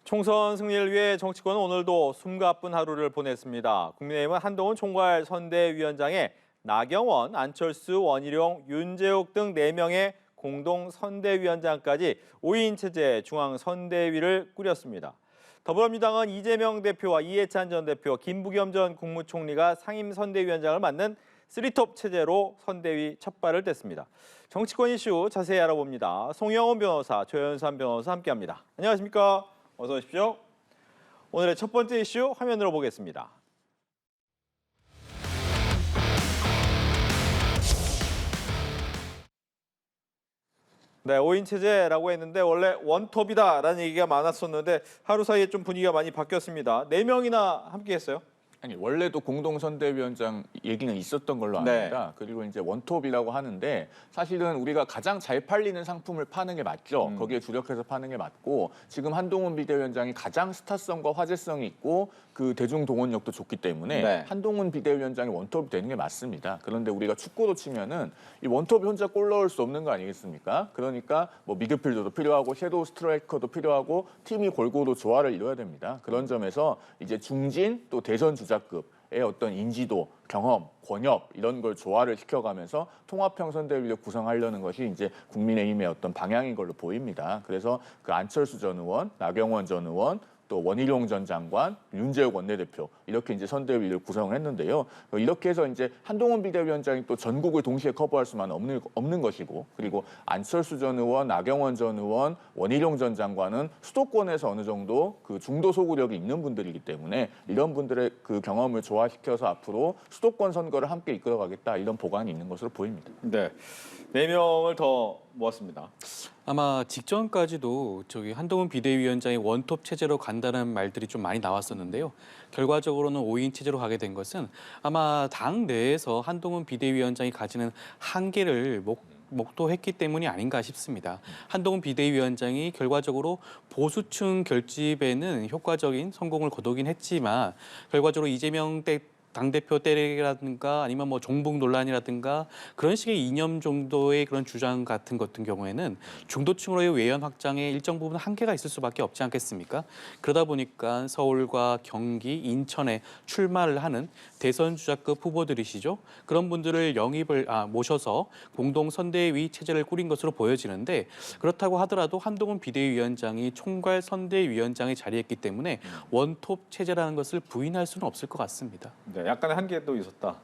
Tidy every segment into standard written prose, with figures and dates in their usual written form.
총선 승리를 위해 정치권은 오늘도 숨가쁜 하루를 보냈습니다. 국민의힘은 한동훈 총괄 선대위원장에 나경원, 안철수, 원희룡, 윤재욱 등 4명의 공동 선대위원장까지 5인 체제 중앙선대위를 꾸렸습니다. 더불어민주당은 이재명 대표와 이해찬 전 대표, 김부겸 전 국무총리가 상임선대위원장을 맡는 3톱 체제로 선대위 첫 발을 뗐습니다. 정치권 이슈 자세히 알아봅니다. 송영훈 변호사, 조현삼 변호사 함께합니다. 안녕하십니까? 어서 오십시오. 오늘의 첫 번째 이슈 화면으로 보겠습니다. 네, 5인 체제라고 했는데 원래 원톱이다라는 얘기가 많았었는데 하루 사이에 좀 분위기가 많이 바뀌었습니다. 4명이나 함께했어요. 아니 원래도 공동선대위원장 얘기는 있었던 걸로 압니다. 네. 그리고 이제 원톱이라고 하는데 사실은 우리가 가장 잘 팔리는 상품을 파는 게 맞죠. 거기에 주력해서 파는 게 맞고 지금 한동훈 비대위원장이 가장 스타성과 화제성이 있고 그 대중 동원력도 좋기 때문에 네. 한동훈 비대위원장이 원톱이 되는 게 맞습니다. 그런데 우리가 축구로 치면은 이 원톱이 혼자 골 넣을 수 없는 거 아니겠습니까? 그러니까 뭐 미드필더도 필요하고 섀도우 스트라이커도 필요하고 팀이 골고루 조화를 이뤄야 됩니다. 그런 점에서 이제 중진 또 대선 주자급의 어떤 인지도, 경험, 권역 이런 걸 조화를 시켜가면서 통합형 선대위를 구성하려는 것이 이제 국민의힘의 어떤 방향인 걸로 보입니다. 그래서 그 안철수 전 의원, 나경원 전 의원, 또 원희룡 전 장관, 윤재욱 원내대표 이렇게 이제 선대위를 구성을 했는데요. 이렇게 해서 이제 한동훈 비대위원장이 또 전국을 동시에 커버할 수만 없는 것이고, 그리고 안철수 전 의원, 나경원 전 의원, 원희룡 전 장관은 수도권에서 어느 정도 그 중도 소구력이 있는 분들이기 때문에 이런 분들의 그 경험을 조화시켜서 앞으로 수도권 선거를 함께 이끌어가겠다 이런 보관이 있는 것으로 보입니다. 네, 4명을 더 모았습니다. 아마 직전까지도 한동훈 비대위원장이 원톱 체제로 간다는 말들이 좀 많이 나왔었는데요. 결과적으로는 5인 체제로 가게 된 것은 아마 당 내에서 한동훈 비대위원장이 가지는 한계를 목도했기 때문이 아닌가 싶습니다. 한동훈 비대위원장이 결과적으로 보수층 결집에는 효과적인 성공을 거두긴 했지만 결과적으로 이재명 당대표 때리기라든가 아니면 뭐 종북 논란이라든가 그런 식의 이념 정도의 그런 주장 같은 경우에는 중도층으로의 외연 확장에 일정 부분 한계가 있을 수밖에 없지 않겠습니까? 그러다 보니까 서울과 경기, 인천에 출마를 하는 대선 주자급 후보들이시죠. 그런 분들을 모셔서 공동 선대위 체제를 꾸린 것으로 보여지는데 그렇다고 하더라도 한동훈 비대위원장이 총괄 선대위원장에 자리했기 때문에 원톱 체제라는 것을 부인할 수는 없을 것 같습니다. 네, 약간의 한계도 있었다.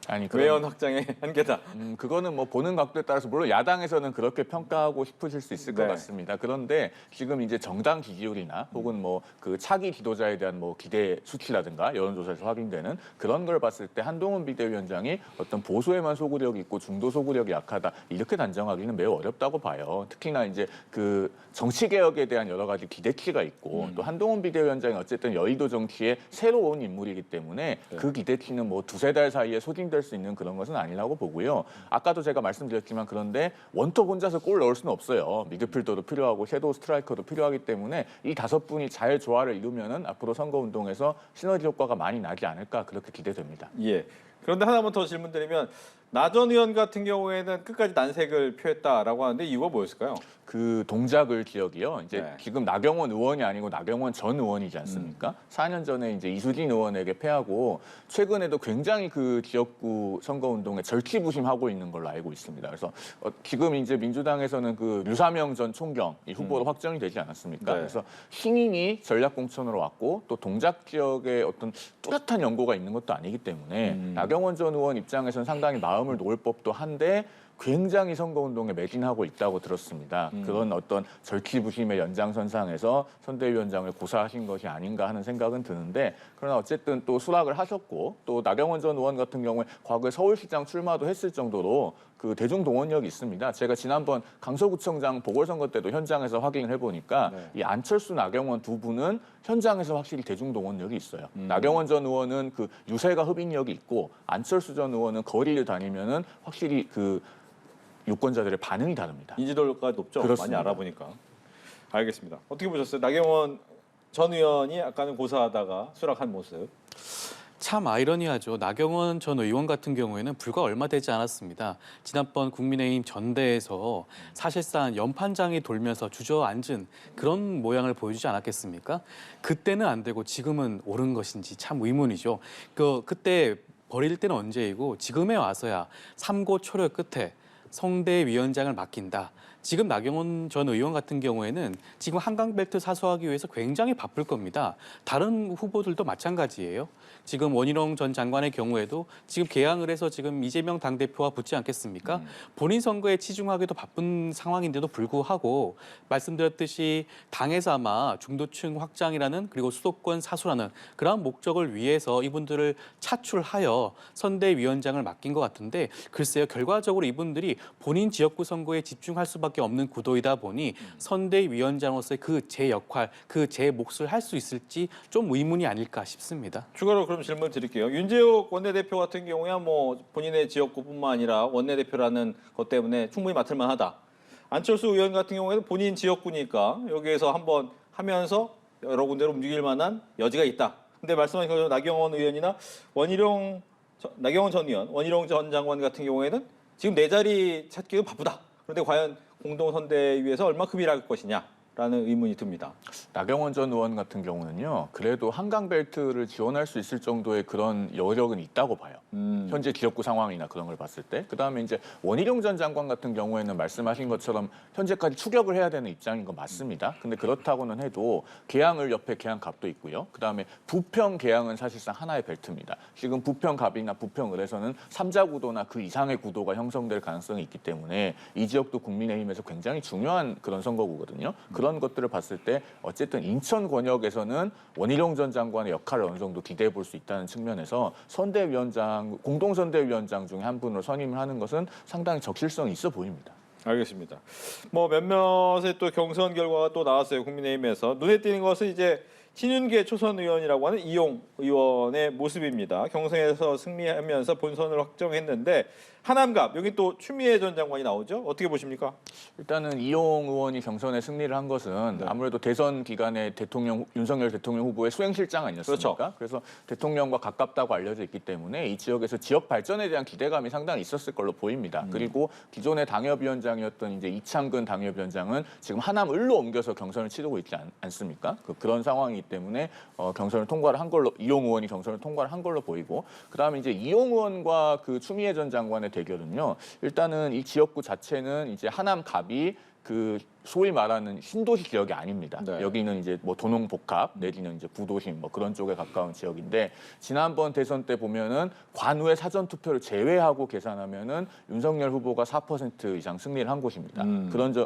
아니 외연 확장의 한계다. 그거는 뭐 보는 각도에 따라서 물론 야당에서는 그렇게 평가하고 싶으실 수 있을 것 네. 같습니다. 그런데 지금 이제 정당 지지율이나 혹은 뭐 그 차기 지도자에 대한 뭐 기대 수치라든가 여론조사에서 확인되는 그런 걸 봤을 때 한동훈 비대위원장이 어떤 보수에만 소구력이 있고 중도 소구력이 약하다 이렇게 단정하기는 매우 어렵다고 봐요. 특히나 이제 그 정치 개혁에 대한 여러 가지 기대치가 있고 또 한동훈 비대위원장이 어쨌든 여의도 정치의 새로운 인물이기 때문에 네. 그 기대치는 뭐 두세 달 사이에 소진될 수 있는 그런 것은 아니라고 보고요. 아까도 제가 말씀드렸지만 그런데 원톱 혼자서 골 넣을 수는 없어요. 미드필더도 필요하고 섀도우 스트라이커도 필요하기 때문에 이 5분이 잘 조화를 이루면은 앞으로 선거운동에서 시너지 효과가 많이 나지 않을까 그렇게 기대됩니다. 예. 그런데 하나만 더 질문드리면 나 전 의원 같은 경우에는 끝까지 난색을 표했다라고 하는데 이유가 뭐였을까요? 그 동작을 기억이요. 이제 네. 지금 나경원 의원이 아니고 나경원 전 의원이지 않습니까? 4년 전에 이제 이수진 의원에게 패하고 최근에도 굉장히 그 지역구 선거운동에 절치부심하고 있는 걸로 알고 있습니다. 그래서 지금 이제 민주당에서는 그 류사명 전 총경 이 후보로 확정이 되지 않았습니까? 네. 그래서 신인이 전략공천으로 왔고 또 동작 지역에 어떤 뚜렷한 연고가 있는 것도 아니기 때문에 나경원 전 의원 입장에서는 상당히 마음을 놓을 법도 한데 굉장히 선거운동에 매진하고 있다고 들었습니다. 그런 어떤 절치부심의 연장선상에서 선대위원장을 고사하신 것이 아닌가 하는 생각은 드는데 그러나 어쨌든 또 수락을 하셨고 또 나경원 전 의원 같은 경우에 과거에 서울시장 출마도 했을 정도로 그 대중 동원력이 있습니다. 제가 지난번 강서구청장 보궐선거 때도 현장에서 확인을 해보니까 네. 이 안철수, 나경원 두 분은 현장에서 확실히 대중 동원력이 있어요. 나경원 전 의원은 그 유세가 흡인력이 있고 안철수 전 의원은 거리를 다니면은 확실히 그 유권자들의 반응이 다릅니다. 인지도가 높죠. 그렇습니다. 많이 알아보니까. 알겠습니다. 어떻게 보셨어요? 나경원 전 의원이 아까는 고사하다가 수락한 모습. 참 아이러니하죠. 나경원 전 의원 같은 경우에는 불과 얼마 되지 않았습니다. 지난번 국민의힘 전대에서 사실상 연판장이 돌면서 주저앉은 그런 모양을 보여주지 않았겠습니까? 그때는 안 되고 지금은 옳은 것인지 참 의문이죠. 그때 버릴 때는 언제이고 지금에 와서야 삼고 초려 끝에 선대위원장을 맡긴다. 지금 나경원 전 의원 같은 경우에는 지금 한강벨트 사수하기 위해서 굉장히 바쁠 겁니다. 다른 후보들도 마찬가지예요. 지금 원희룡 전 장관의 경우에도 지금 개항을 해서 지금 이재명 당대표와 붙지 않겠습니까? 본인 선거에 치중하기도 바쁜 상황인데도 불구하고 말씀드렸듯이 당에서 아마 중도층 확장이라는 그리고 수도권 사수라는 그러한 목적을 위해서 이분들을 차출하여 선대위원장을 맡긴 것 같은데 글쎄요. 결과적으로 이분들이 본인 지역구 선거에 집중할 수밖에 없는 구도이다 보니 선대위원장으로서의 그 제 역할, 그 제 몫을 할 수 있을지 좀 의문이 아닐까 싶습니다. 추가로 그럼 질문 드릴게요. 윤재욱 원내대표 같은 경우야 뭐 본인의 지역구뿐만 아니라 원내대표라는 것 때문에 충분히 맡을 만하다. 안철수 의원 같은 경우에는 본인 지역구니까 여기에서 한번 하면서 여러 군데로 움직일 만한 여지가 있다. 근데 말씀하신 것처럼 나경원 의원이나 나경원 전 의원, 원희룡 전 장관 같은 경우에는 지금 내 자리 찾기가 바쁘다. 그런데 과연 공동선대위에서 얼마큼 일할 것이냐라는 의문이 듭니다. 나경원 전 의원 같은 경우는요. 그래도 한강벨트를 지원할 수 있을 정도의 그런 여력은 있다고 봐요. 현재 지역구 상황이나 그런 걸 봤을 때. 그다음에 이제 원희룡 전 장관 같은 경우에는 말씀하신 것처럼 현재까지 추격을 해야 되는 입장인 건 맞습니다. 근데 그렇다고는 해도 계양을 옆에 계양갑도 있고요. 그다음에 부평 계양은 사실상 하나의 벨트입니다. 지금 부평갑이나 부평을에서는 3자 구도나 그 이상의 구도가 형성될 가능성이 있기 때문에 이 지역도 국민의힘에서 굉장히 중요한 그런 선거구거든요. 그런 것들을 봤을 때 어쨌든 인천 권역에서는 원희룡 전 장관의 역할을 어느 정도 기대해 볼 수 있다는 측면에서 공동선대위원장 중에 한 분으로 선임을 하는 것은 상당히 적실성이 있어 보입니다. 알겠습니다. 뭐 몇몇의 또 경선 결과가 또 나왔어요. 국민의힘에서 눈에 띄는 것은 이제 친윤계 초선 의원이라고 하는 이용 의원의 모습입니다. 경선에서 승리하면서 본선을 확정했는데 하남갑 여기 또 추미애 전 장관이 나오죠. 어떻게 보십니까? 일단은 이용 의원이 경선에 승리를 한 것은 아무래도 대선 기간에 윤석열 대통령 후보의 수행실장 아니었습니까? 그렇죠. 그래서 대통령과 가깝다고 알려져 있기 때문에 이 지역에서 지역 발전에 대한 기대감이 상당히 있었을 걸로 보입니다. 그리고 기존의 당협위원장이었던 이제 이창근 당협위원장은 지금 하남 을로 옮겨서 경선을 치르고 있지 않습니까? 그런 상황이기 때문에 경선을 통과를 한 걸로 이용 의원이 경선을 통과를 한 걸로 보이고 그다음에 이제 이용 의원과 그 추미애 전 장관의 대결은요. 일단은 이 지역구 자체는 이제 하남 갑이 그 소위 말하는 신도시 지역이 아닙니다. 네. 여기는 이제 뭐 도농복합 내지는 이제 구도심 뭐 그런 쪽에 가까운 지역인데 지난번 대선 때 보면은 관우의 사전 투표를 제외하고 계산하면은 윤석열 후보가 4% 이상 승리를 한 곳입니다.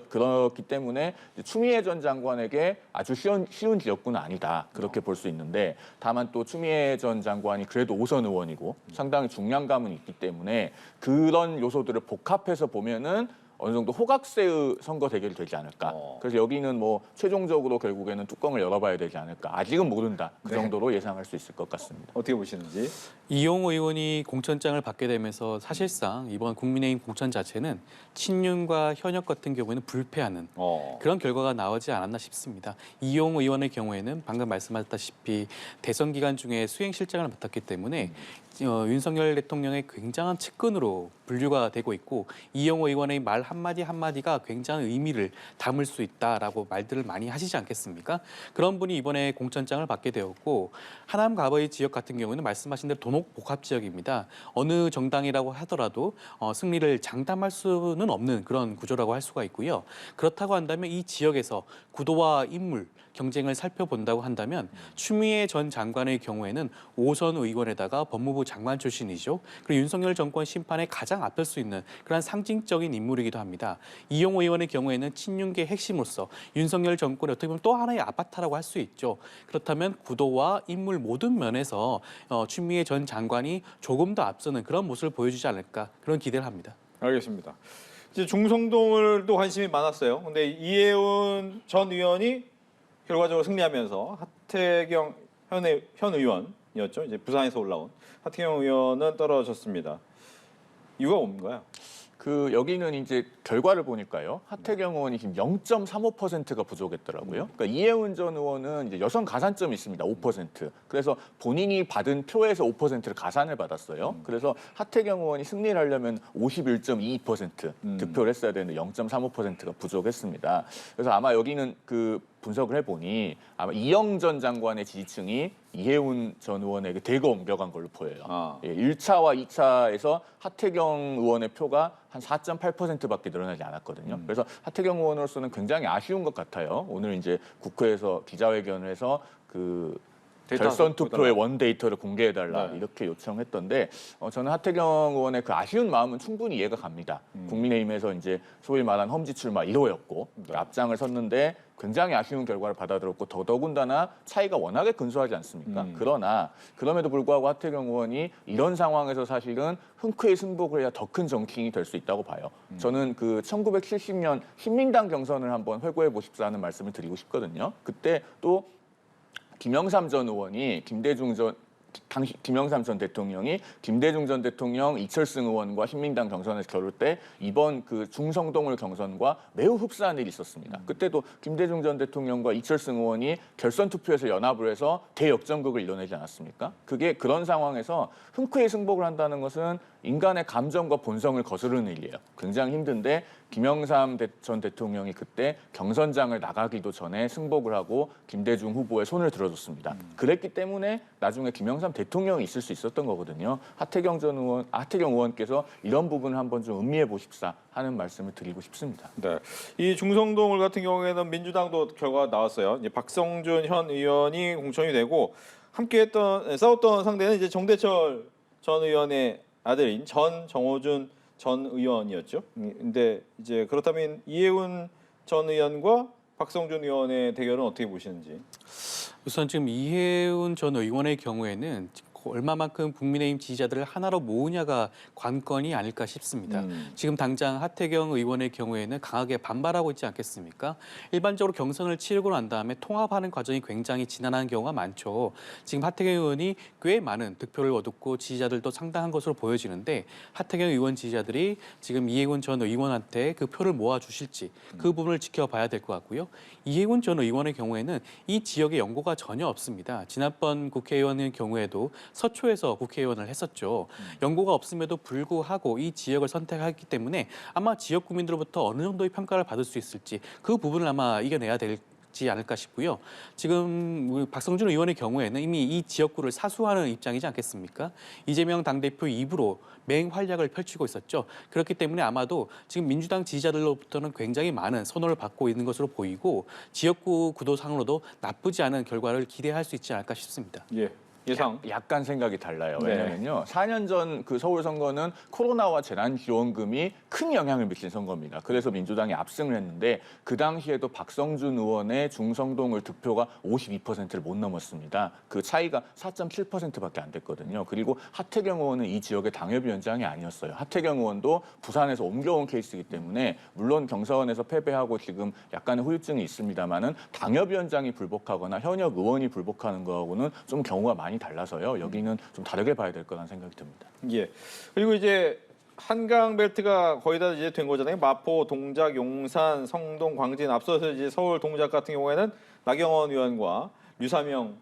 그렇기 때문에 추미애 전 장관에게 아주 쉬운 지역구는 아니다. 그렇게 볼 수 있는데 다만 또 추미애 전 장관이 그래도 5선 의원이고 상당히 중량감은 있기 때문에 그런 요소들을 복합해서 보면은 어느 정도 호각세의 선거 대결이 되지 않을까. 그래서 여기는 뭐 최종적으로 결국에는 뚜껑을 열어봐야 되지 않을까. 아직은 모른다. 그 정도로 예상할 수 있을 것 같습니다. 어떻게 보시는지? 이용 의원이 공천장을 받게 되면서 사실상 이번 국민의힘 공천 자체는 친윤과 현역 같은 경우에는 불패하는 그런 결과가 나오지 않았나 싶습니다. 이용 의원의 경우에는 방금 말씀하셨다시피 대선 기간 중에 수행실장을 맡았기 때문에 윤석열 대통령의 굉장한 측근으로 분류가 되고 있고 이용호 의원의 말 한마디 한마디가 굉장한 의미를 담을 수 있다라고 말들을 많이 하시지 않겠습니까? 그런 분이 이번에 공천장을 받게 되었고 하남 가버이 지역 같은 경우는 말씀하신 대로 도농 복합 지역입니다. 어느 정당이라고 하더라도 승리를 장담할 수는 없는 그런 구조라고 할 수가 있고요. 그렇다고 한다면 이 지역에서 구도와 인물 경쟁을 살펴본다고 한다면 추미애 전 장관의 경우에는 5선 의원에다가 법무부 장관 출신이죠. 그리고 윤석열 정권 심판에 가장 앞설 수 있는 그런 상징적인 인물이기도 합니다. 이용호 의원의 경우에는 친윤계 핵심으로서 윤석열 정권의 어떻게 보면 또 하나의 아바타라고 할 수 있죠. 그렇다면 구도와 인물 모든 면에서 추미애 전 장관이 조금 더 앞서는 그런 모습을 보여주지 않을까 그런 기대를 합니다. 알겠습니다. 이제 중성동을도 관심이 많았어요. 근데 이해운 전 의원이 결과적으로 승리하면서 하태경 현 의원이었죠. 이제 부산에서 올라온 하태경 의원은 떨어졌습니다. 이유가 뭔가요? 그 여기는 이제 결과를 보니까요. 하태경 의원이 지금 0.35%가 부족했더라고요. 그러니까 이해운 전 의원은 이제 여성 가산점이 있습니다. 5%. 그래서 본인이 받은 표에서 5%를 가산을 받았어요. 그래서 하태경 의원이 승리를 하려면 51.22% 득표를 했어야 되는데 0.35%가 부족했습니다. 그래서 아마 여기는 그 분석을 해보니 아마 이영 전 장관의 지지층이 이해운 전 의원에게 대거 옮겨간 걸로 보여요. 예, 1차와 2차에서 하태경 의원의 표가 한 4.8%밖에 늘어나지 않았거든요. 그래서 하태경 의원으로서는 굉장히 아쉬운 것 같아요. 오늘 이제 국회에서 기자회견을 해서 그 결선 투표의 원 데이터를 공개해달라 이렇게 요청했던데 저는 하태경 의원의 그 아쉬운 마음은 충분히 이해가 갑니다. 국민의힘에서 이제 소위 말한 험지 출마 1호였고 앞장을 섰는데 굉장히 아쉬운 결과를 받아들였고 더더군다나 차이가 워낙에 근소하지 않습니까? 그러나 그럼에도 불구하고 하태경 의원이 이런 상황에서 사실은 흔쾌히 승복을 해야 더 큰 정치인이 될 수 있다고 봐요. 저는 그 1970년 신민당 경선을 한번 회고해 보십사 하는 말씀을 드리고 싶거든요. 그때 또 김영삼 전 의원이 당시 김영삼 전 대통령이 김대중 전 대통령, 이철승 의원과 신민당 경선에서 겨룰 때 이번 그 중성동을 경선과 매우 흡사한 일이 있었습니다. 그때도 김대중 전 대통령과 이철승 의원이 결선 투표에서 연합을 해서 대역전극을 이뤄내지 않았습니까? 그게 그런 상황에서 흔쾌히 승복을 한다는 것은 인간의 감정과 본성을 거스르는 일이에요. 굉장히 힘든데 김영삼 전 대통령이 그때 경선장을 나가기도 전에 승복을 하고 김대중 후보의 손을 들어줬습니다. 그랬기 때문에 나중에 김영삼 대통령이 있을 수 있었던 거거든요. 하태경 의원께서 이런 부분을 한번 좀 음미해 보십사 하는 말씀을 드리고 싶습니다. 네, 이 중성동을 같은 경우에는 민주당도 결과가 나왔어요. 이제 박성준 현 의원이 공천이 되고 싸웠던 상대는 이제 정대철 전 의원의 아들인 정호준 전 의원이었죠. 근데 이제 그렇다면 이해운 전 의원과 박성준 의원의 대결은 어떻게 보시는지? 우선 지금 이해운 전 의원의 경우에는 얼마만큼 국민의힘 지지자들을 하나로 모으냐가 관건이 아닐까 싶습니다. 지금 당장 하태경 의원의 경우에는 강하게 반발하고 있지 않겠습니까? 일반적으로 경선을 치르고 난 다음에 통합하는 과정이 굉장히 지난한 경우가 많죠. 지금 하태경 의원이 꽤 많은 득표를 얻었고 지지자들도 상당한 것으로 보여지는데 하태경 의원 지지자들이 지금 이해운 전 의원한테 그 표를 모아주실지 그 부분을 지켜봐야 될 것 같고요. 이해운 전 의원의 경우에는 이 지역에 연고가 전혀 없습니다. 지난번 국회의원의 경우에도 서초에서 국회의원을 했었죠. 연고가 없음에도 불구하고 이 지역을 선택했기 때문에 아마 지역 국민들로부터 어느 정도의 평가를 받을 수 있을지 그 부분을 아마 이겨내야 될지 않을까 싶고요. 지금 박성준 의원의 경우에는 이미 이 지역구를 사수하는 입장이지 않겠습니까? 이재명 당대표 입으로 맹활약을 펼치고 있었죠. 그렇기 때문에 아마도 지금 민주당 지지자들로부터는 굉장히 많은 선호를 받고 있는 것으로 보이고 지역구 구도상으로도 나쁘지 않은 결과를 기대할 수 있지 않을까 싶습니다. 예. 예상. 약간 생각이 달라요. 왜냐면요. 4년 전 그 서울 선거는 코로나와 재난지원금이 큰 영향을 미친 선거입니다. 그래서 민주당이 압승을 했는데 그 당시에도 박성준 의원의 중성동을 득표가 52%를 못 넘었습니다. 그 차이가 4.7%밖에 안 됐거든요. 그리고 하태경 의원은 이 지역의 당협위원장이 아니었어요. 하태경 의원도 부산에서 옮겨온 케이스이기 때문에 물론 경선에서 패배하고 지금 약간의 후유증이 있습니다만은 당협위원장이 불복하거나 현역 의원이 불복하는 거하고는 좀 경우가 많이 달라서요. 여기는 좀 다르게 봐야 될 거라는 생각이 듭니다. 예. 그리고 이제 한강 벨트가 거의 다 이제 된 거잖아요. 마포, 동작, 용산, 성동, 광진 앞서서 이제 서울 동작 같은 경우에는 나경원 의원과 류사명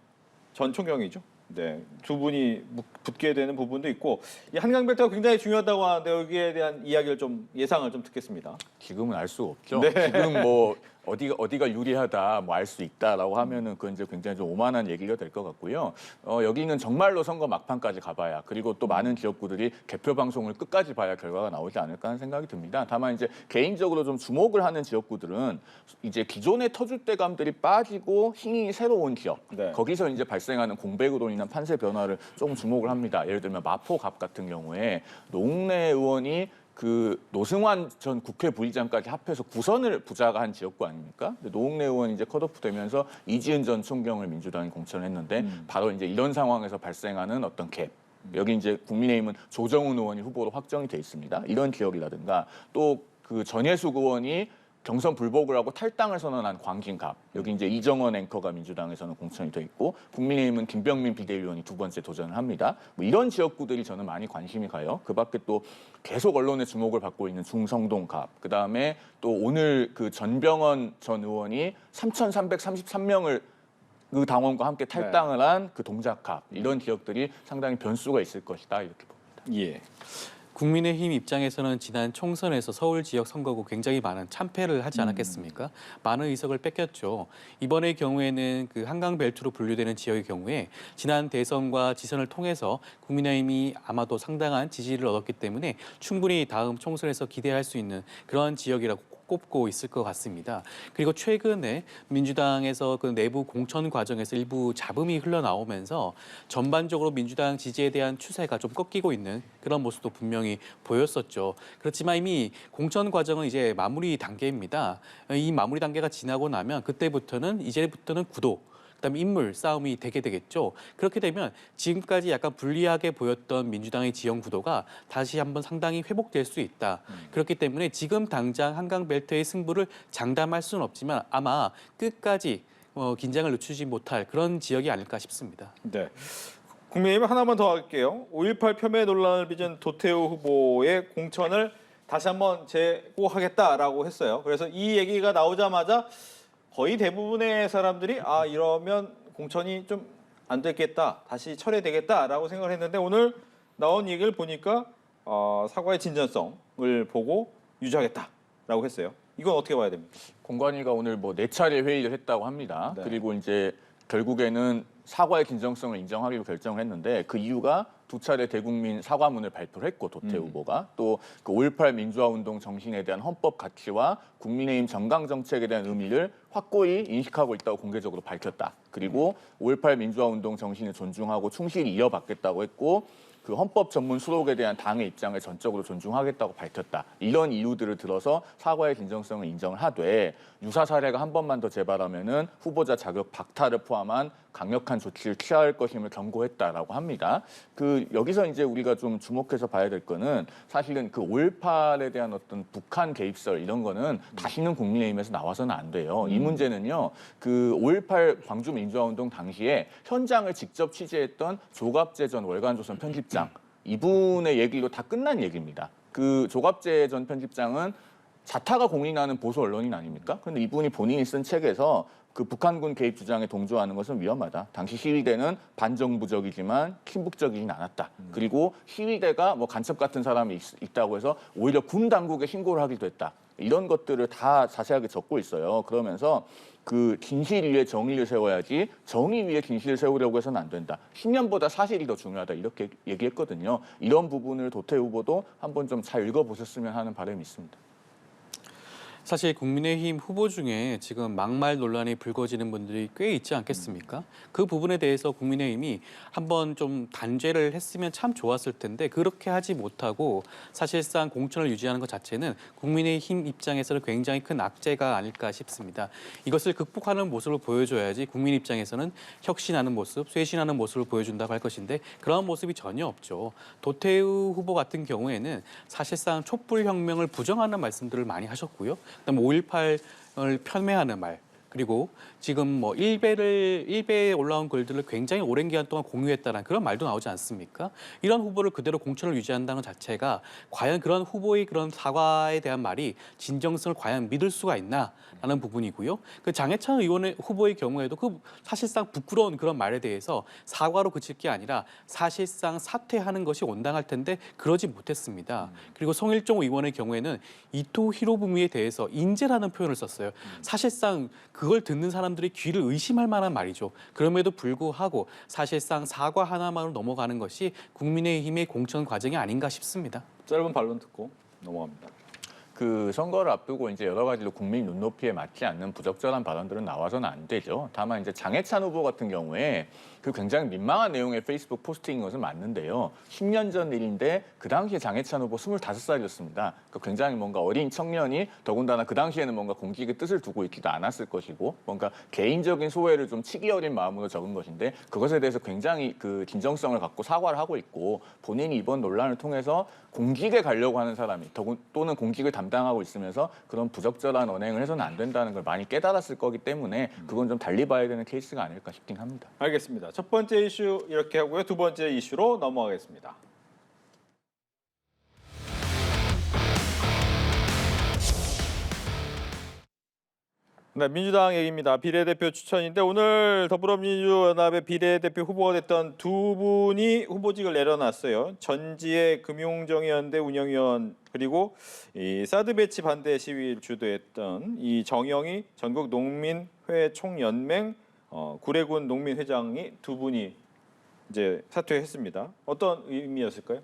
전 총경이죠. 네, 두 분이 붙게 되는 부분도 있고 이 한강 벨트가 굉장히 중요하다고 하는데 여기에 대한 이야기를 좀 예상을 좀 듣겠습니다. 지금은 알 수가 없죠. 지금 뭐 어디가 유리하다, 뭐 알 수 있다라고 하면은 그건 이제 굉장히 좀 오만한 얘기가 될 것 같고요. 여기는 정말로 선거 막판까지 가봐야 그리고 또 많은 지역구들이 개표 방송을 끝까지 봐야 결과가 나오지 않을까 하는 생각이 듭니다. 다만 이제 개인적으로 좀 주목을 하는 지역구들은 이제 기존의 터줏대감들이 빠지고 힘이 새로운 지역, 거기서 이제 발생하는 공백으로 인한 판세 변화를 조금 주목을 합니다. 예를 들면 마포갑 같은 경우에 노웅래 의원이 그 노승환 전 국회 부의장까지 합해서 9선을 부자가 한 지역구 아닙니까? 노웅래 의원이 이제 컷오프 되면서 이지은 전 총경을 민주당이 공천했는데 바로 이제 이런 상황에서 발생하는 어떤 갭. 여기 이제 국민의힘은 조정훈 의원이 후보로 확정이 돼 있습니다. 이런 지역이라든가 또 그 전예숙 의원이 경선 불복을 하고 탈당을 선언한 광진갑, 여기 이제 이정원 앵커가 민주당에서는 공천이 돼 있고 국민의힘은 김병민 비대위원이 두 번째 도전을 합니다. 뭐 이런 지역구들이 저는 많이 관심이 가요. 그밖에 또 계속 언론의 주목을 받고 있는 중성동갑, 그다음에 또 오늘 그 전병헌 전 의원이 3,333명을 그 당원과 함께 탈당을 한 그 동작갑, 이런 지역들이 상당히 변수가 있을 것이다 이렇게 봅니다. 예. 국민의힘 입장에서는 지난 총선에서 서울 지역 선거구 굉장히 많은 참패를 하지 않았겠습니까? 많은 의석을 뺏겼죠. 이번의 경우에는 그 한강 벨트로 분류되는 지역의 경우에 지난 대선과 지선을 통해서 국민의힘이 아마도 상당한 지지를 얻었기 때문에 충분히 다음 총선에서 기대할 수 있는 그런 지역이라고 꼽고 있을 것 같습니다. 그리고 최근에 민주당에서 그 내부 공천 과정에서 일부 잡음이 흘러나오면서 전반적으로 민주당 지지에 대한 추세가 좀 꺾이고 있는 그런 모습도 분명히 보였었죠. 그렇지만 이미 공천 과정은 이제 마무리 단계입니다. 이 마무리 단계가 지나고 나면 이제부터는 구도, 그다음에 인물 싸움이 되게 되겠죠. 그렇게 되면 지금까지 약간 불리하게 보였던 민주당의 지형 구도가 다시 한번 상당히 회복될 수 있다. 그렇기 때문에 지금 당장 한강 벨트의 승부를 장담할 수는 없지만 아마 끝까지 긴장을 늦추지 못할 그런 지역이 아닐까 싶습니다. 네. 국민의힘 하나만 더 할게요. 5.18 폄훼 논란을 빚은 도태우 후보의 공천을 다시 한번 재고하겠다라고 했어요. 그래서 이 얘기가 나오자마자 거의 대부분의 사람들이 이러면 공천이 좀 안 됐겠다, 다시 철회되겠다라고 생각을 했는데 오늘 나온 얘기를 보니까 사과의 진전성을 보고 유지하겠다라고 했어요. 이건 어떻게 봐야 됩니까? 공관위가 오늘 뭐 4차례 회의를 했다고 합니다. 네. 그리고 이제 결국에는 사과의 진정성을 인정하기로 결정을 했는데 그 이유가 2차례 대국민 사과문을 발표를 했고 도태우 후보가 또 그 5.18 민주화운동 정신에 대한 헌법 가치와 국민의힘 정강 정책에 대한 의미를 확고히 인식하고 있다고 공개적으로 밝혔다. 그리고 5.18 민주화운동 정신을 존중하고 충실히 이어받겠다고 했고 그 헌법 전문 수록에 대한 당의 입장을 전적으로 존중하겠다고 밝혔다. 이런 이유들을 들어서 사과의 진정성을 인정을 하되 유사 사례가 한 번만 더 재발하면은 후보자 자격 박탈을 포함한 강력한 조치를 취할 것임을 경고했다라고 합니다. 그 여기서 이제 우리가 좀 주목해서 봐야 될 거는 사실은 그 5.18에 대한 어떤 북한 개입설 이런 거는 다시는 국민의힘에서 나와서는 안 돼요. 이 문제는요. 그 5.18 광주 민주화운동 당시에 현장을 직접 취재했던 조갑재 전 월간조선 편집장 이분의 얘기로 다 끝난 얘기입니다. 그 조갑재 전 편집장은 자타가 공인하는 보수 언론인 아닙니까? 그런데 이분이 본인이 쓴 책에서 그 북한군 개입 주장에 동조하는 것은 위험하다. 당시 시위대는 반정부적이지만 친북적이진 않았다. 그리고 시위대가 뭐 간첩 같은 사람이 있다고 해서 오히려 군 당국에 신고를 하기도 했다. 이런 것들을 다 자세하게 적고 있어요. 그러면서 그 진실 위에 정의를 세워야지 정의 위에 진실을 세우려고 해서는 안 된다. 신념보다 사실이 더 중요하다. 이렇게 얘기했거든요. 이런 부분을 도태우 후보도 한번 좀 잘 읽어보셨으면 하는 바람이 있습니다. 사실 국민의힘 후보 중에 지금 막말 논란이 불거지는 분들이 꽤 있지 않겠습니까? 그 부분에 대해서 국민의힘이 한번 좀 단죄를 했으면 참 좋았을 텐데 그렇게 하지 못하고 사실상 공천을 유지하는 것 자체는 국민의힘 입장에서는 굉장히 큰 악재가 아닐까 싶습니다. 이것을 극복하는 모습을 보여줘야지 국민 입장에서는 혁신하는 모습, 쇄신하는 모습을 보여준다고 할 것인데 그런 모습이 전혀 없죠. 도태우 후보 같은 경우에는 사실상 촛불혁명을 부정하는 말씀들을 많이 하셨고요. 그다음에 5.18을 폄훼하는 말, 그리고 지금 뭐 일베에 올라온 글들을 굉장히 오랜 기간 동안 공유했다는 그런 말도 나오지 않습니까? 이런 후보를 그대로 공천을 유지한다는 자체가 과연 그런 후보의 그런 사과에 대한 말이 진정성을 과연 믿을 수가 있나라는 부분이고요. 그 장해찬 의원의 후보의 경우에도 그 사실상 부끄러운 그런 말에 대해서 사과로 그칠 게 아니라 사실상 사퇴하는 것이 온당할 텐데 그러지 못했습니다. 그리고 송일종 의원의 경우에는 이토 히로부미에 대해서 인재라는 표현을 썼어요. 사실상 그걸 듣는 사람들이 귀를 의심할 만한 말이죠. 그럼에도 불구하고 사실상 사과 하나만으로 넘어가는 것이 국민의힘의 공천 과정이 아닌가 싶습니다. 짧은 반론 듣고 넘어갑니다. 그 선거를 앞두고 이제 여러 가지로 국민 눈높이에 맞지 않는 부적절한 발언들은 나와서는 안 되죠. 다만 이제 장해찬 후보 같은 경우에 그 굉장히 민망한 내용의 페이스북 포스팅인 것은 맞는데요. 10년 전 일인데 그 당시에 장해찬 후보 25살이었습니다. 그러니까 굉장히 뭔가 어린 청년이 더군다나 그 당시에는 뭔가 공직의 뜻을 두고 있지도 않았을 것이고 뭔가 개인적인 소외를 좀 치기 어린 마음으로 적은 것인데 그것에 대해서 굉장히 그 진정성을 갖고 사과를 하고 있고 본인이 이번 논란을 통해서 공직에 가려고 하는 사람이 또는 공직을 담당하고 있으면서 그런 부적절한 언행을 해서는 안 된다는 걸 많이 깨달았을 거기 때문에 그건 좀 달리 봐야 되는 케이스가 아닐까 싶긴 합니다. 알겠습니다. 첫 번째 이슈 이렇게 하고요. 두 번째 이슈로 넘어가겠습니다. 네, 민주당 얘기입니다. 비례대표 추천인데 오늘 더불어민주연합의 비례대표 후보가 됐던 두 분이 후보직을 내려놨어요. 전지의 금융정의연대 운영위원 그리고 이 사드 배치 반대 시위를 주도했던 이 정영희 전국농민회 총연맹 구례군 농민회장이 두 분이 이제 사퇴했습니다. 어떤 의미였을까요?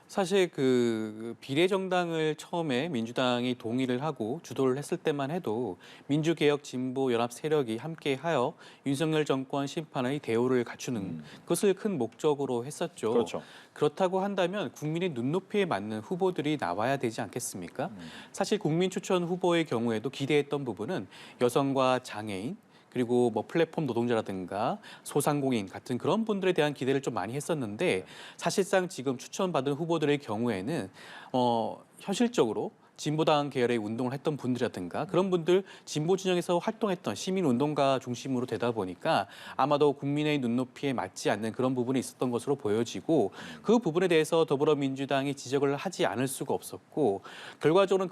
사실 그 비례정당을 처음에 민주당이 동의를 하고 주도를 했을 때만 해도 민주개혁 진보 연합 세력이 함께하여 윤석열 정권 심판의 대우를 갖추는 것을 큰 목적으로 했었죠. 그렇죠. 그렇다고 한다면 국민의 눈높이에 맞는 후보들이 나와야 되지 않겠습니까? 사실 국민 추천 후보의 경우에도 기대했던 부분은 여성과 장애인 그리고 뭐 플랫폼 노동자라든가 소상공인 같은 그런 분들에 대한 기대를 좀 많이 했었는데 사실상 지금 추천받은 후보들의 경우에는 현실적으로 진보당 계열의 운동을 했던 분들이라든가 그런 분들 진보 진영에서 활동했던 시민운동가 중심으로 되다 보니까 아마도 국민의 눈높이에 맞지 않는 그런 부분이 있었던 것으로 보여지고 그 부분에 대해서 더불어민주당이 지적을 하지 않을 수가 없었고 결과적으로는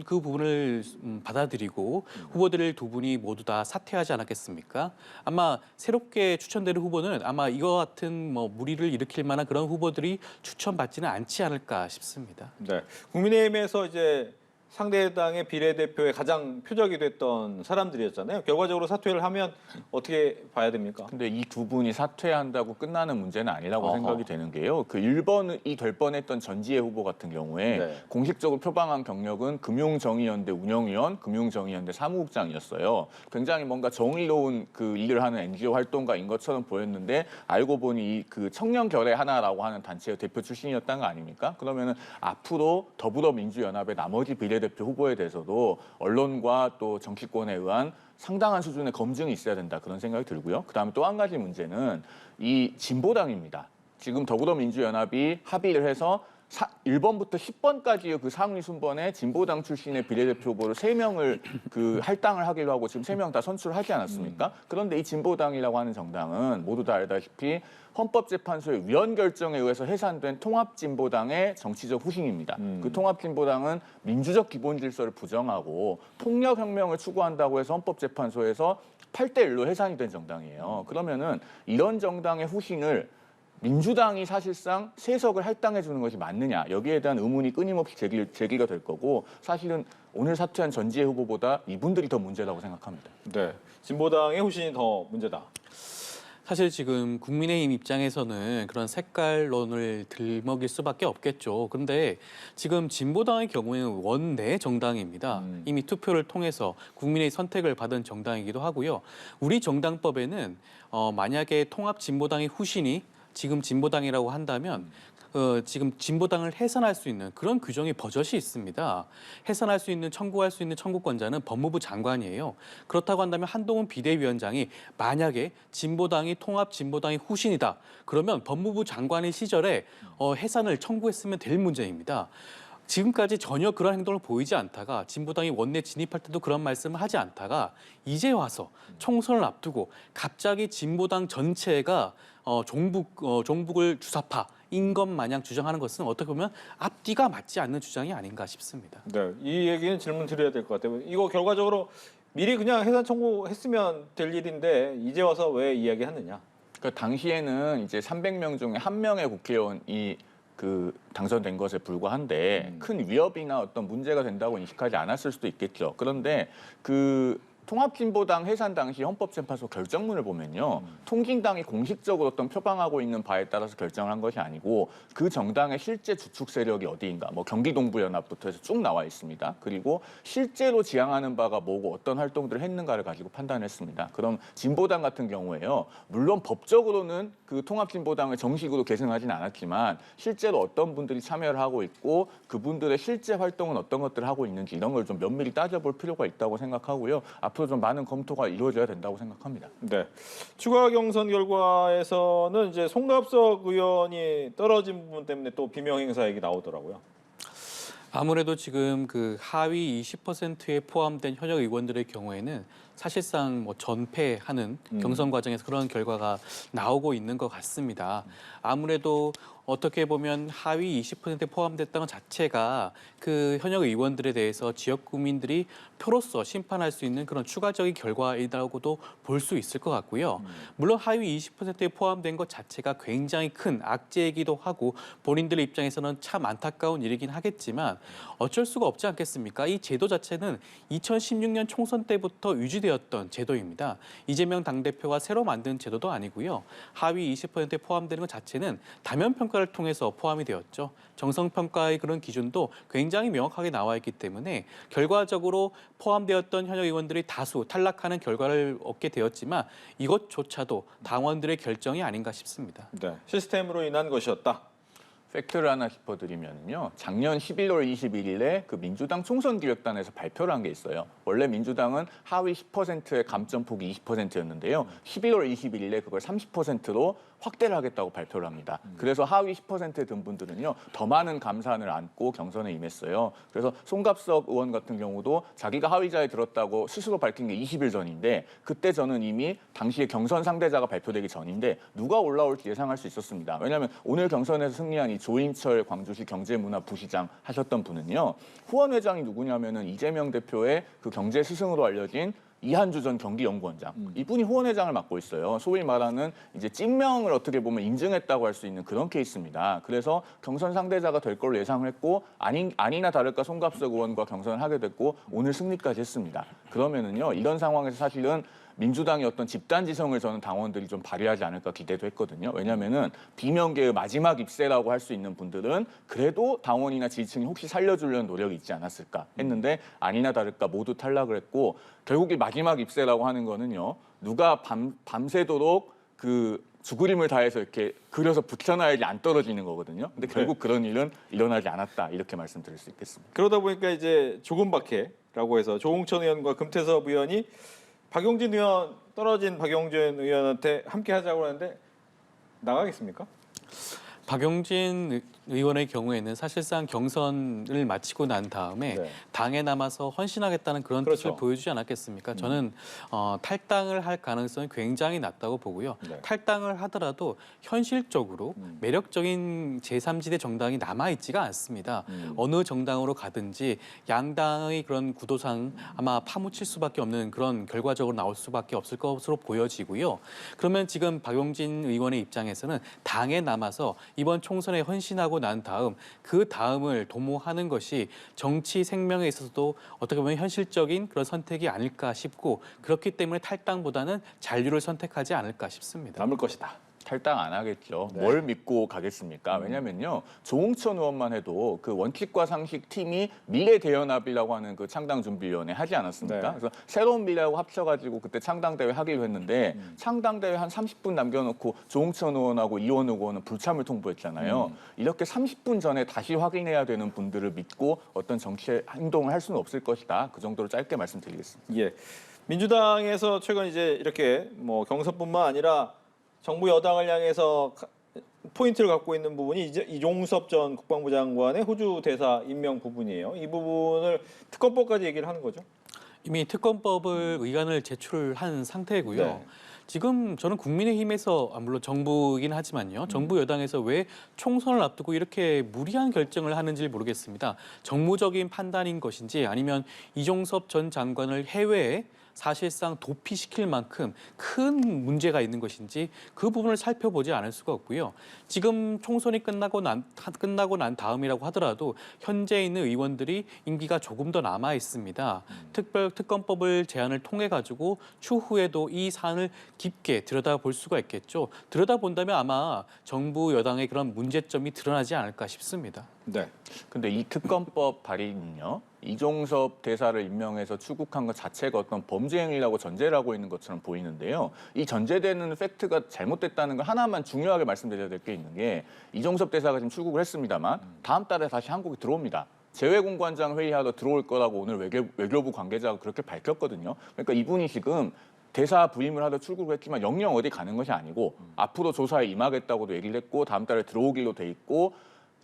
그 부분을 받아들이고 후보들 두 분이 모두 다 사퇴하지 않았겠습니까? 아마 새롭게 추천되는 후보는 아마 이와 같은 뭐 무리를 일으킬 만한 그런 후보들이 추천받지는 않지 않을까 싶습니다. 네, 국민의힘에서 이제 상대당의 비례대표의 가장 표적이 됐던 사람들이었잖아요. 결과적으로 사퇴를 하면 어떻게 봐야 됩니까? 근데 이 두 분이 사퇴한다고 끝나는 문제는 아니라고 어허. 생각이 되는 게요. 그 1번이 될 뻔했던 전지혜 후보 같은 경우에 네. 공식적으로 표방한 경력은 금융정의연대 운영위원, 금융정의연대 사무국장이었어요. 굉장히 뭔가 정의로운 그 일을 하는 NGO 활동가인 것처럼 보였는데 알고 보니 그 청년결의 하나라고 하는 단체의 대표 출신이었던 거 아닙니까? 그러면은 앞으로 더불어민주연합의 나머지 비례대표 후보에 대해서도 언론과 또 정치권에 의한 상당한 수준의 검증이 있어야 된다 그런 생각이 들고요. 그다음에 또 한 가지 문제는 이 진보당입니다. 지금 더불어민주연합이 합의를 해서 1번부터 10번까지의 그 상위 순번에 진보당 출신의 비례대표 후보를 3명을 그 할당을 하기로 하고 지금 3명 다 선출을 하지 않았습니까? 그런데 이 진보당이라고 하는 정당은 모두 다 알다시피 헌법재판소의 위헌 결정에 의해서 해산된 통합진보당의 정치적 후신입니다. 그 통합진보당은 민주적 기본 질서를 부정하고 폭력혁명을 추구한다고 해서 헌법재판소에서 8대1로 해산이 된 정당이에요. 그러면은 이런 정당의 후신을 민주당이 사실상 세석을 할당해 주는 것이 맞느냐 여기에 대한 의문이 끊임없이 제기가 될 거고 사실은 오늘 사퇴한 전지혜 후보보다 이분들이 더 문제라고 생각합니다. 네, 진보당의 후신이 더 문제다. 사실 지금 국민의힘 입장에서는 그런 색깔론을 들먹일 수밖에 없겠죠. 그런데 지금 진보당의 경우에는 원내 정당입니다. 이미 투표를 통해서 국민의 선택을 받은 정당이기도 하고요. 우리 정당법에는 만약에 통합 진보당의 후신이 지금 진보당이라고 한다면 지금 진보당을 해산할 수 있는 그런 규정이 버젓이 있습니다. 해산할 수 있는, 청구할 수 있는 청구권자는 법무부 장관이에요. 그렇다고 한다면 한동훈 비대위원장이 만약에 진보당이 통합 진보당의 후신이다. 그러면 법무부 장관의 시절에 해산을 청구했으면 될 문제입니다. 지금까지 전혀 그런 행동을 보이지 않다가 진보당이 원내 진입할 때도 그런 말씀을 하지 않다가 이제 와서 총선을 앞두고 갑자기 진보당 전체가 종북을 주사파인 것 마냥 주장하는 것은 어떻게 보면 앞뒤가 맞지 않는 주장이 아닌가 싶습니다. 네, 이 얘기는 질문 드려야 될 것 같아요. 이거 결과적으로 미리 그냥 해산 청구했으면 될 일인데 이제 와서 왜 이야기하느냐? 그러니까 당시에는 이제 300명 중에 1명의 국회의원이 당선된 것에 불과한데 큰 위협이나 어떤 문제가 된다고 인식하지 않았을 수도 있겠죠. 그런데 통합진보당 해산 당시 헌법재판소 결정문을 보면요. 통진당이 공식적으로 어떤 표방하고 있는 바에 따라서 결정을 한 것이 아니고 그 정당의 실제 주축 세력이 어디인가 뭐 경기동부연합부터 해서 쭉 나와 있습니다. 그리고 실제로 지향하는 바가 뭐고 어떤 활동들을 했는가를 가지고 판단했습니다. 그럼 진보당 같은 경우에요. 물론 법적으로는 그 통합진보당을 정식으로 계승하지는 않았지만 실제로 어떤 분들이 참여를 하고 있고 그분들의 실제 활동은 어떤 것들을 하고 있는지 이런 걸 좀 면밀히 따져볼 필요가 있다고 생각하고요. 앞으로 좀 많은 검토가 이루어져야 된다고 생각합니다. 네, 추가 경선 결과에서는 이제 송갑석 의원이 떨어진 부분 때문에 또 비명 행사 얘기 나오더라고요. 아무래도 지금 그 하위 20%에 포함된 현역 의원들의 경우에는 사실상 뭐 전패하는 경선 과정에서 그런 결과가 나오고 있는 것 같습니다. 아무래도 어떻게 보면 하위 20%에 포함됐다는 것 자체가 그 현역 의원들에 대해서 지역 국민들이 표로서 심판할 수 있는 그런 추가적인 결과이라고도 볼 수 있을 것 같고요. 물론 하위 20%에 포함된 것 자체가 굉장히 큰 악재이기도 하고 본인들의 입장에서는 참 안타까운 일이긴 하겠지만 어쩔 수가 없지 않겠습니까? 이 제도 자체는 2016년 총선 때부터 유지되었던 제도입니다. 이재명 당대표가 새로 만든 제도도 아니고요. 하위 20%에 포함되는 것 자체는 다면 평가를 통해서 포함이 되었죠. 정성 평가의 그런 기준도 굉장히 명확하게 나와 있기 때문에 결과적으로 포함되었던 현역 의원들이 다수 탈락하는 결과를 얻게 되었지만 이것조차도 당원들의 결정이 아닌가 싶습니다. 네. 시스템으로 인한 것이었다. 팩트를 하나 짚어드리면요. 작년 11월 21일에 그 민주당 총선기획단에서 발표를 한 게 있어요. 원래 민주당은 하위 10%의 감점폭이 20%였는데요. 11월 21일에 그걸 30%로 확대를 하겠다고 발표를 합니다. 그래서 하위 10%에 든 분들은요. 더 많은 감산을 안고 경선에 임했어요. 그래서 송갑석 의원 같은 경우도 자기가 하위자에 들었다고 스스로 밝힌 게 20일 전인데 그때 저는 이미 당시에 경선 상대자가 발표되기 전인데 누가 올라올지 예상할 수 있었습니다. 왜냐하면 오늘 경선에서 승리한 이 조인철 광주시 경제문화부시장 하셨던 분은요. 후원 회장이 누구냐면은 이재명 대표의 그 경제 스승으로 알려진 이한주 전 경기연구원장. 이분이 후원회장을 맡고 있어요. 소위 말하는 이제 찐명을 어떻게 보면 인증했다고 할 수 있는 그런 케이스입니다. 그래서 경선 상대자가 될 걸로 예상을 했고 아니나 다를까 송갑석 의원과 경선을 하게 됐고 오늘 승리까지 했습니다. 그러면은요. 이런 상황에서 사실은 민주당의 어떤 집단지성을 저는 당원들이 좀 발휘하지 않을까 기대도 했거든요. 왜냐하면은 비명계의 마지막 입세라고 할 수 있는 분들은 그래도 당원이나 지지층이 혹시 살려주려는 노력이 있지 않았을까 했는데 아니나 다를까 모두 탈락을 했고 결국 이 마지막 입세라고 하는 거는요. 누가 밤새도록 그 죽으림을 다해서 이렇게 그려서 붙여놔야지 안 떨어지는 거거든요. 근데 결국 그런 일은 일어나지 않았다 이렇게 말씀드릴 수 있겠습니다. 그러다 보니까 이제 조금 박해라고 해서 조홍천 의원과 금태섭 의원이 박용진 의원 떨어진 박용진 의원한테 함께 하자고 하는데 나가겠습니까? 박용진 의원의 경우에는 사실상 경선을 마치고 난 다음에 네. 당에 남아서 헌신하겠다는 그런 그렇죠. 뜻을 보여주지 않았겠습니까? 저는 탈당을 할 가능성이 굉장히 낮다고 보고요. 네. 탈당을 하더라도 현실적으로 매력적인 제3지대 정당이 남아있지가 않습니다. 어느 정당으로 가든지 양당의 그런 구도상 아마 파묻힐 수밖에 없는 그런 결과적으로 나올 수밖에 없을 것으로 보여지고요. 그러면 지금 박용진 의원의 입장에서는 당에 남아서 이번 총선에 헌신하고 난 다음 그 다음을 도모하는 것이 정치 생명에 있어서도 어떻게 보면 현실적인 그런 선택이 아닐까 싶고 그렇기 때문에 탈당보다는 잔류를 선택하지 않을까 싶습니다. 남을 것이다. 탈당 안 하겠죠. 네. 뭘 믿고 가겠습니까? 왜냐면요. 조홍천 의원만 해도 그 원칙과 상식 팀이 미래대연합이라고 하는 그 창당준비위원회 하지 않았습니까? 네. 그래서 새로운 미래하고 합쳐가지고 그때 창당대회 하기로 했는데 창당대회 한 30분 남겨놓고 조홍천 의원하고 이원우 의원은 불참을 통보했잖아요. 이렇게 30분 전에 다시 확인해야 되는 분들을 믿고 어떤 정치 행동을 할 수는 없을 것이다. 그 정도로 짧게 말씀드리겠습니다. 예. 민주당에서 최근 이제 이렇게 뭐 경선뿐만 아니라 정부 여당을 향해서 포인트를 갖고 있는 부분이 이제 이종섭 전 국방부 장관의 호주 대사 임명 부분이에요. 이 부분을 특검법까지 얘기를 하는 거죠. 이미 특검법을 의안을 제출한 상태고요. 네. 지금 저는 국민의힘에서 물론 정부이긴 하지만요. 정부 여당에서 왜 총선을 앞두고 이렇게 무리한 결정을 하는지 모르겠습니다. 정무적인 판단인 것인지 아니면 이종섭 전 장관을 해외에 사실상 도피시킬 만큼 큰 문제가 있는 것인지 그 부분을 살펴보지 않을 수가 없고요. 지금 총선이 끝나고 난 다음이라고 하더라도 현재 있는 의원들이 임기가 조금 더 남아 있습니다. 특검법을 제안을 통해 가지고 추후에도 이 사안을 깊게 들여다볼 수가 있겠죠. 들여다본다면 아마 정부 여당의 그런 문제점이 드러나지 않을까 싶습니다. 네. 근데 이 특검법 발의는요. 이종섭 대사를 임명해서 추국한 것 자체가 어떤 범죄 행위라고 전제를 하고 있는 것처럼 보이는데요. 이 전제되는 팩트가 잘못됐다는 걸 하나만 중요하게 말씀드려야 될 게 있는 게 이종섭 대사가 지금 출국을 했습니다만 다음 달에 다시 한국에 들어옵니다. 재외공관장 회의하러 들어올 거라고 오늘 외교부 관계자가 그렇게 밝혔거든요. 그러니까 이분이 지금 대사 부임을 하러 출국을 했지만 영영 어디 가는 것이 아니고 앞으로 조사에 임하겠다고도 얘기를 했고 다음 달에 들어오기로 돼 있고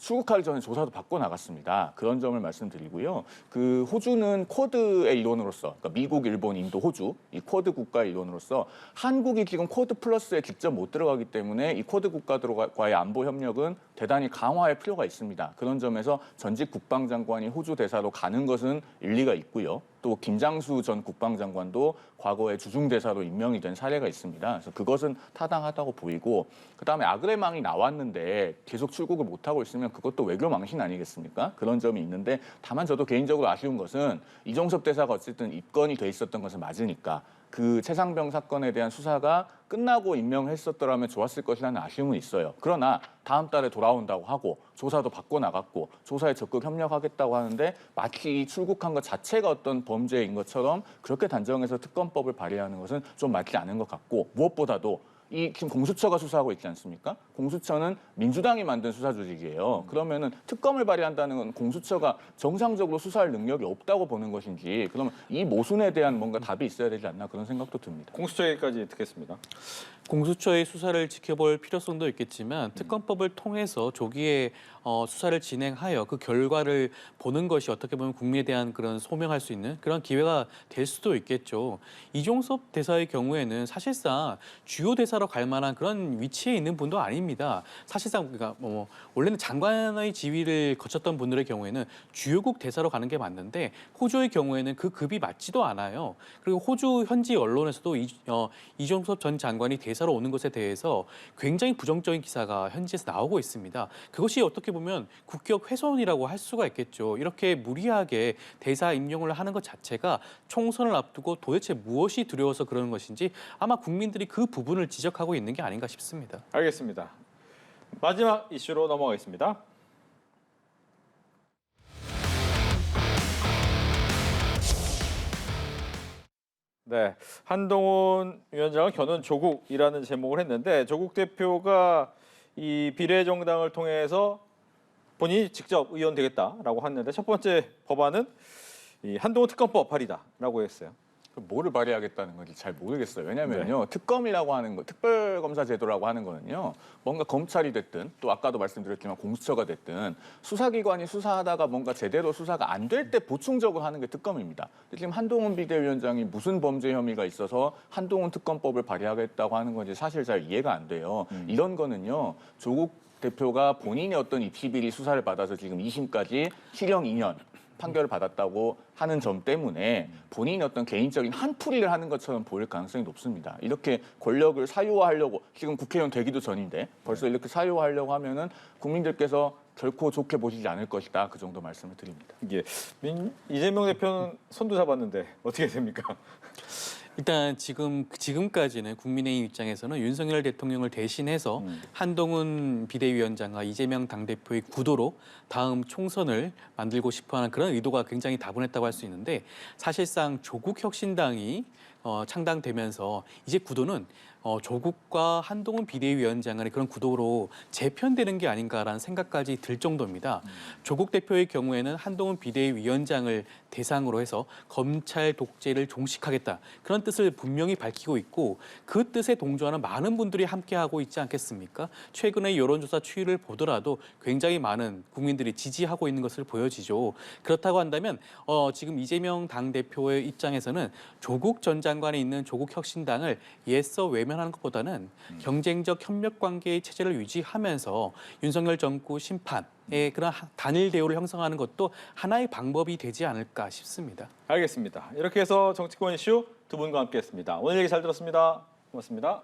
출국하기 전에 조사도 받고 나갔습니다. 그런 점을 말씀드리고요. 그 호주는 쿼드의 일원으로서, 그러니까 미국, 일본, 인도, 호주 이 쿼드 국가의 일원으로서 한국이 지금 쿼드 플러스에 직접 못 들어가기 때문에 이 쿼드 국가들과의 안보 협력은 대단히 강화할 필요가 있습니다. 그런 점에서 전직 국방장관이 호주 대사로 가는 것은 일리가 있고요. 또 김장수 전 국방장관도 과거에 주중대사로 임명이 된 사례가 있습니다. 그래서 그것은 타당하다고 보이고, 그다음에 아그레망이 나왔는데 계속 출국을 못하고 있으면 그것도 외교 망신 아니겠습니까? 그런 점이 있는데, 다만 저도 개인적으로 아쉬운 것은 이종섭 대사가 어쨌든 입건이 돼 있었던 것은 맞으니까 그 최상병 사건에 대한 수사가 끝나고 임명했었더라면 좋았을 것이라는 아쉬움은 있어요. 그러나 다음 달에 돌아온다고 하고 조사도 받고 나갔고 조사에 적극 협력하겠다고 하는데 마치 출국한 것 자체가 어떤 범죄인 것처럼 그렇게 단정해서 특검법을 발의하는 것은 좀 맞지 않은 것 같고, 무엇보다도 이 지금 공수처가 수사하고 있지 않습니까? 공수처는 민주당이 만든 수사 조직이에요. 그러면은 특검을 발의한다는 건 공수처가 정상적으로 수사할 능력이 없다고 보는 것인지, 그러면 이 모순에 대한 뭔가 답이 있어야 되지 않나 그런 생각도 듭니다. 공수처 얘기까지 듣겠습니다. 공수처의 수사를 지켜볼 필요성도 있겠지만 특검법을 통해서 조기에 수사를 진행하여 그 결과를 보는 것이 어떻게 보면 국민에 대한 그런 소명할 수 있는 그런 기회가 될 수도 있겠죠. 이종섭 대사의 경우에는 사실상 주요 대사로 갈 만한 그런 위치에 있는 분도 아닙니다. 사실상 그러니까 원래는 장관의 지위를 거쳤던 분들의 경우에는 주요국 대사로 가는 게 맞는데 호주의 경우에는 그 급이 맞지도 않아요. 그리고 호주 현지 언론에서도 이종섭 전 장관이 대사로 오는 것에 대해서 굉장히 부정적인 기사가 현지에서 나오고 있습니다. 그것이 어떻게 보면 국격 훼손이라고 할 수가 있겠죠. 이렇게 무리하게 대사 임명을 하는 것 자체가 총선을 앞두고 도대체 무엇이 두려워서 그러는 것인지 아마 국민들이 그 부분을 지적하고 있는 게 아닌가 싶습니다. 알겠습니다. 마지막 이슈로 넘어가겠습니다. 네, 한동훈 위원장은 견원 조국이라는 제목을 했는데 조국 대표가 이 비례정당을 통해서 본인이 직접 의원 되겠다라고 했는데 첫 번째 법안은 이 한동훈 특검법 발의다라고 했어요. 뭐를 발의하겠다는 건지 잘 모르겠어요. 왜냐면요, 특검이라고 하는 거, 특별검사제도라고 하는 거는요, 뭔가 검찰이 됐든 또 아까도 말씀드렸지만 공수처가 됐든 수사기관이 수사하다가 뭔가 제대로 수사가 안 될 때 보충적으로 하는 게 특검입니다. 지금 한동훈 비대위원장이 무슨 범죄 혐의가 있어서 한동훈 특검법을 발의하겠다고 하는 건지 사실 잘 이해가 안 돼요. 이런 거는요, 조국 대표가 본인의 어떤 입시비리 수사를 받아서 지금 2심까지 실형 2년 판결을 받았다고 하는 점 때문에 본인이 어떤 개인적인 한풀이를 하는 것처럼 보일 가능성이 높습니다. 이렇게 권력을 사유화하려고, 지금 국회의원 되기도 전인데 벌써 이렇게 사유화하려고 하면은 국민들께서 결코 좋게 보시지 않을 것이다. 그 정도 말씀을 드립니다. 이게 이재명 대표는 손도 잡았는데 어떻게 됩니까? 일단 지금까지는 국민의힘 입장에서는 윤석열 대통령을 대신해서 한동훈 비대위원장과 이재명 당대표의 구도로 다음 총선을 만들고 싶어하는 그런 의도가 굉장히 다분했다고 할 수 있는데, 사실상 조국 혁신당이 창당되면서 이제 구도는 조국과 한동훈 비대위원장 간의 그런 구도로 재편되는 게 아닌가라는 생각까지 들 정도입니다. 조국 대표의 경우에는 한동훈 비대위원장을 대상으로 해서 검찰 독재를 종식하겠다, 그런 뜻을 분명히 밝히고 있고 그 뜻에 동조하는 많은 분들이 함께하고 있지 않겠습니까? 최근의 여론조사 추이를 보더라도 굉장히 많은 국민들이 지지하고 있는 것을 보여지죠. 그렇다고 한다면 지금 이재명 당대표의 입장에서는 조국 전 장관에 있는 조국 혁신당을 예서 외면하는 것보다는 경쟁적 협력 관계의 체제를 유지하면서 윤석열 정부 심판의 그런 단일 대우를 형성하는 것도 하나의 방법이 되지 않을까 싶습니다. 알겠습니다. 이렇게 해서 정치권 이슈 두 분과 함께했습니다. 오늘 얘기 잘 들었습니다. 고맙습니다.